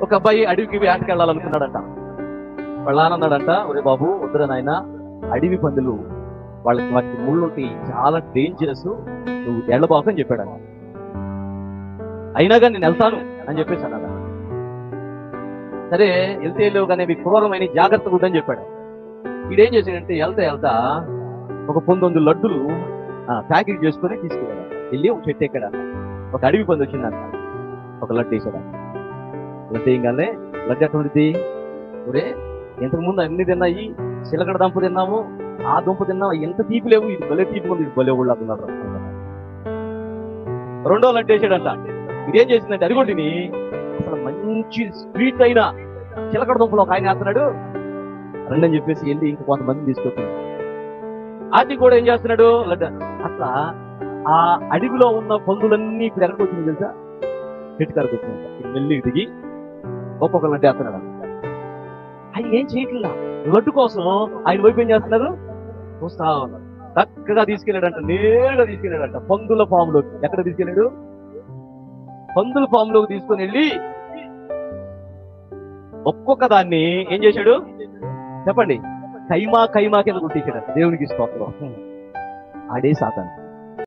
ఒక అబ్బాయి అడవికి వేటకి వెళ్ళాలనుకున్నాడంట. వెళ్ళాలన్నాడంట. ఒరే బాబు వద్దురా నాయన, అడవి పందులు వాటికి ముళ్ళు ఉంటాయి, చాలా డేంజరస్, నువ్వు వెళ్ళబాకు అని చెప్పాడు. అయినా కానీ నేను వెళ్తాను అని చెప్పేసి అన్నాడు. సరే వెళ్తే కానీ మీ క్రూరమైన జాగ్రత్తగా ఉందని చెప్పాడు. వీడేం చేశాడంటే వెళ్తా ఒక 9 లడ్డులు ప్యాకెట్ చేసుకొని తీసుకెళ్ళాడు. వెళ్ళి ఒక చెట్టు ఎక్కడ ఒక అడవి పంది వచ్చిందంట. ఒక లడ్డు వేసాడు. వెళ్తే ఇంకానే లడ్డు ఎక్కడ ఉంది? ఒరే ఇంతకుముందు అన్ని తిన్నాయి, చిలకడ దుంప తిన్నాము, ఆ దుంప తిన్నాము, ఎంత తీపి లేవు, ఇది భలే తీపి ఉంది, ఇది భలే ఊళ్ళో అన్నాడు. 2వ లడ్డు వేసాడంట. ఇదేం చేసిందంటే అది కూడా తిని అసలు మంచి స్వీట్ అయినా చిలకడ దుంపలో ఒక ఆయన వేస్తున్నాడు, రండి చెప్పేసి వెళ్ళి ఇంక కొంతమందిని తీసుకొస్తున్నాడు. అది కూడా ఏం చేస్తున్నాడు లడ్డు. అట్లా ఆ అడవిలో ఉన్న పందులన్నీ ఇప్పుడు ఎక్కడికి వచ్చింది తెలుసా? చెట్టు కాడికి వచ్చింది. మెల్లికి దిగి ఒక్కొక్క లడ్డు వేస్తున్నాడు. ఆయన ఏం చేయట్లా, లడ్డు కోసం ఆయన వైపు ఏం చేస్తున్నారు, చూస్తా ఉన్నారు. చక్కగా తీసుకెళ్ళాడంట, నేరుగా తీసుకెళ్ళాడంట పందుల ఫామ్లోకి. ఎక్కడ తీసుకెళ్ళాడు? పందుల ఫామ్లోకి తీసుకొని వెళ్ళి ఒక్కొక్క దాన్ని ఏం చేశాడు చెప్పండి? కైమా కింద గుర్తించాడు. దేవునికి స్తోత్రం. ఆడే సాతాను.